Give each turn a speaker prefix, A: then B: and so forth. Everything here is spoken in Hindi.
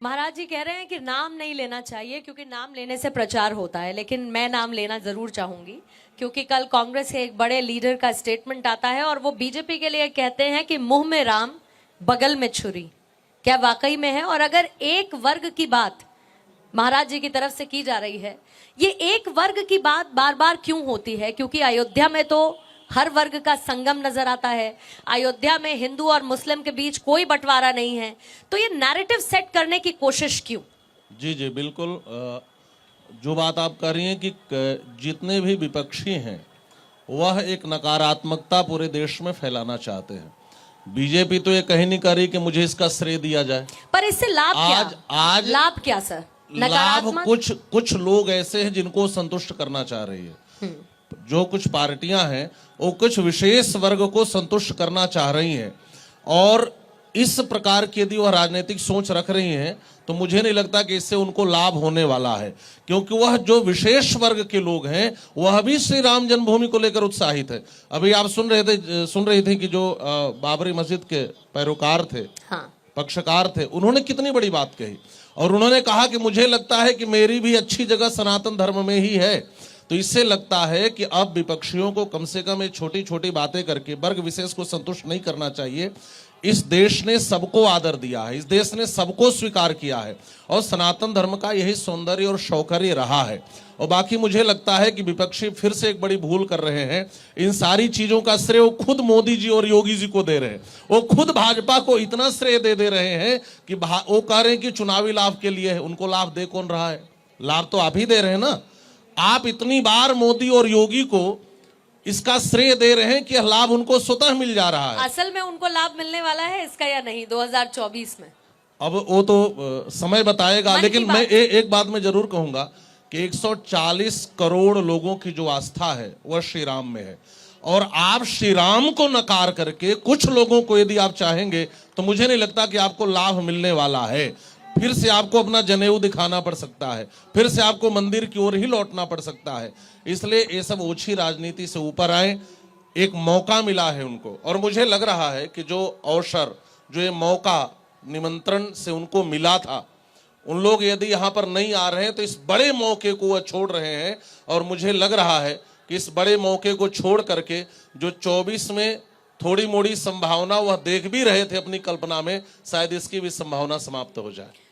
A: महाराज जी कह रहे हैं कि नाम नहीं लेना चाहिए क्योंकि नाम लेने से प्रचार होता है, लेकिन मैं नाम लेना जरूर चाहूंगी क्योंकि कल कांग्रेस के एक बड़े लीडर का स्टेटमेंट आता है और वो बीजेपी के लिए कहते हैं कि मुंह में राम बगल में छुरी। क्या वाकई में है? और अगर एक वर्ग की बात महाराज जी की तरफ से की जा रही है, ये एक वर्ग की बात बार बार क्यों होती है? क्योंकि अयोध्या में तो हर वर्ग का संगम नजर आता है। अयोध्या में हिंदू और मुस्लिम के बीच कोई बंटवारा नहीं है, तो ये नैरेटिव सेट करने की कोशिश क्यों?
B: जी जी बिल्कुल। जो बात आप कर रही हैं कि जितने भी विपक्षी हैं वह एक नकारात्मकता पूरे देश में फैलाना चाहते हैं। बीजेपी तो ये कहीं नहीं कर रही कि मुझे इसका श्रेय दिया जाए,
A: पर इससे लाभ
B: आज
A: लाभ क्या सर?
B: लाभ कुछ लोग ऐसे हैं जिनको संतुष्ट करना चाह रही है। जो कुछ पार्टियां हैं वो कुछ विशेष वर्ग को संतुष्ट करना चाह रही हैं, और इस प्रकार की यदि वह राजनीतिक सोच रख रही हैं तो मुझे नहीं लगता कि इससे उनको लाभ होने वाला है, क्योंकि वह जो विशेष वर्ग के लोग हैं वह भी श्री राम जन्मभूमि को लेकर उत्साहित है। अभी आप सुन रहे थे कि जो बाबरी मस्जिद के पैरोकार थे,
A: हाँ,
B: पक्षकार थे, उन्होंने कितनी बड़ी बात कही और उन्होंने कहा कि मुझे लगता है कि मेरी भी अच्छी जगह सनातन धर्म में ही है। तो इससे लगता है कि अब विपक्षियों को कम से कम ये छोटी छोटी बातें करके वर्ग विशेष को संतुष्ट नहीं करना चाहिए। इस देश ने सबको आदर दिया है, इस देश ने सबको स्वीकार किया है और सनातन धर्म का यही सौंदर्य और शौकर्य रहा है। और बाकी मुझे लगता है कि विपक्षी फिर से एक बड़ी भूल कर रहे हैं। इन सारी चीजों का श्रेय वो खुद मोदी जी और योगी जी को दे रहे हैं। वो खुद भाजपा को इतना श्रेय दे रहे हैं कि वो कह रहे हैं कि चुनावी लाभ के लिए है। उनको लाभ दे कौन रहा है? लाभ तो आप ही दे रहे हैं ना। आप इतनी बार मोदी और योगी को इसका श्रेय दे रहे हैं कि लाभ उनको स्वतः मिल जा रहा है।
A: असल में उनको लाभ मिलने वाला है इसका या नहीं 2024 में? अब
B: वो तो समय बताएगा, लेकिन मैं एक बात मैं जरूर कहूंगा कि 140 करोड़ लोगों की जो आस्था है वह श्री राम में है, और आप श्री राम को नकार करके कुछ लोगों को यदि आप चाहेंगे तो मुझे नहीं लगता कि आपको लाभ मिलने वाला है। फिर से आपको अपना जनेऊ दिखाना पड़ सकता है, फिर से आपको मंदिर की ओर ही लौटना पड़ सकता है। इसलिए ये सब ओछी राजनीति से ऊपर आए, एक मौका मिला है उनको, और मुझे लग रहा है कि जो अवसर, जो ये मौका निमंत्रण से उनको मिला था, उन लोग यदि यहाँ पर नहीं आ रहे हैं तो इस बड़े मौके को वह छोड़ रहे हैं। और मुझे लग रहा है कि इस बड़े मौके को छोड़ करके जो 24 में थोड़ी मोड़ी संभावना वह देख भी रहे थे अपनी कल्पना में, शायद इसकी भी संभावना समाप्त हो जाए।